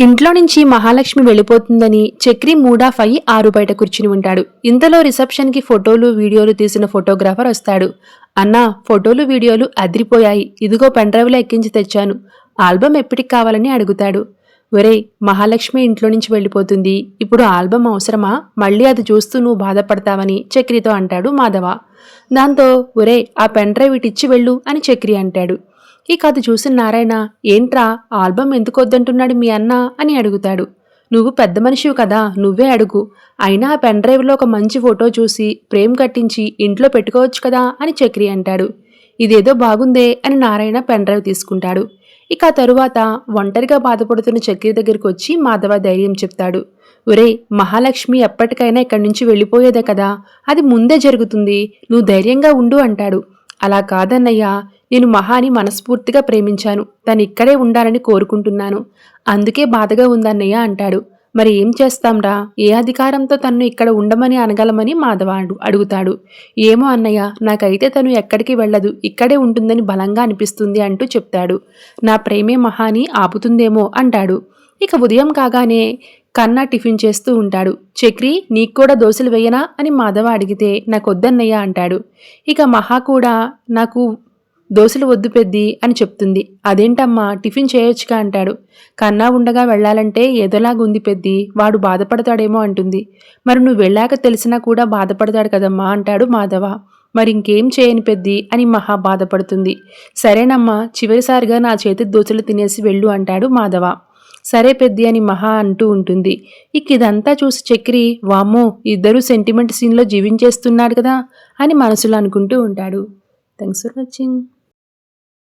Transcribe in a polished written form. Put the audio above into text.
ఇంట్లో నుంచి మహాలక్ష్మి వెళ్ళిపోతుందని చక్రి మూడాఫ్ అయి ఆరు బయట కూర్చుని ఉంటాడు. ఇంతలో రిసెప్షన్కి ఫోటోలు వీడియోలు తీసిన ఫోటోగ్రాఫర్ వస్తాడు. అన్నా, ఫోటోలు వీడియోలు అదిరిపోయాయి, ఇదిగో పెన్డ్రైవ్లో ఎక్కించి తెచ్చాను, ఆల్బమ్ ఎప్పటికి కావాలని అడుగుతాడు. ఒరేయ్, మహాలక్ష్మి ఇంట్లో నుంచి వెళ్ళిపోతుంది, ఇప్పుడు ఆల్బమ్ అవసరమా, మళ్ళీ అది చూస్తూ నువ్వు బాధపడతావని చక్రితో అంటాడు మాధవ. దాంతో ఒరే, ఆ పెన్డ్రైవ్ ఇటిచ్చి వెళ్ళు అని చక్రి అంటాడు. ఇక అది చూసిన నారాయణ, ఏంట్రా ఆల్బమ్ ఎందుకు వద్దంటున్నాడు మీ అన్న అని అడుగుతాడు. నువ్వు పెద్ద మనిషివి కదా, నువ్వే అడుగు, అయినా ఆ పెన్డ్రైవ్లో ఒక మంచి ఫోటో చూసి ప్రేమ్ కట్టించి ఇంట్లో పెట్టుకోవచ్చు కదా అని చక్రి అంటాడు. ఇదేదో బాగుందే అని నారాయణ పెన్డ్రైవ్ తీసుకుంటాడు. ఇక తరువాత ఒంటరిగా బాధపడుతున్న చక్రి దగ్గరికి వచ్చి మాధవ ధైర్యం చెప్తాడు. ఒరే, మహాలక్ష్మి ఎప్పటికైనా ఇక్కడి నుంచి వెళ్ళిపోయేదే కదా, అది ముందే జరుగుతుంది, నువ్వు ధైర్యంగా ఉండు అంటాడు. అలా కాదన్నయ్యా, నేను మహాని మనస్ఫూర్తిగా ప్రేమించాను, తను ఇక్కడే ఉండాలని కోరుకుంటున్నాను, అందుకే బాధగా ఉందన్నయ్య అంటాడు. మరి ఏం చేస్తాంరా, ఏ అధికారంతో తన్ను ఇక్కడ ఉండమని అనగలమని మాధవ అడుగుతాడు. ఏమో అన్నయ్య, నాకైతే తను ఎక్కడికి వెళ్ళదు, ఇక్కడే ఉంటుందని బలంగా అనిపిస్తుంది అంటూ చెప్తాడు. నా ప్రేమే మహాని ఆపుతుందేమో అంటాడు. ఇక ఉదయం కాగానే కన్నా టిఫిన్ చేస్తూ ఉంటాడు. చక్రి, నీకు కూడా దోశలు వేయనా అని మాధవ అడిగితే నాకొద్దన్నయ్య అంటాడు. ఇక మహా కూడా నాకు దోశలు వద్దు పెద్ది అని చెప్తుంది. అదేంటమ్మా, టిఫిన్ చేయొచ్చుగా అంటాడు. కన్నా ఉండగా వెళ్లాలంటే ఏదోలాగుంది పెద్ది, వాడు బాధపడతాడేమో అంటుంది. మరి నువ్వు వెళ్ళాక తెలిసినా కూడా బాధపడతాడు కదమ్మా అంటాడు మాధవ. మరి ఇంకేం చేయని పెద్ది అని మహా బాధపడుతుంది. సరేనమ్మా, చివరిసారిగా నా చేతి దోశలు తినేసి వెళ్ళు అంటాడు మాధవ. సరే పెద్ది అని మహా అంటూ ఉంటుంది. ఇక ఇదంతా చూసి చక్రి, వామ్మో, ఇద్దరూ సెంటిమెంట్ సీన్లో జీవించేస్తున్నాడు కదా అని మనసులో అనుకుంటూ ఉంటాడు. Thanks for watching.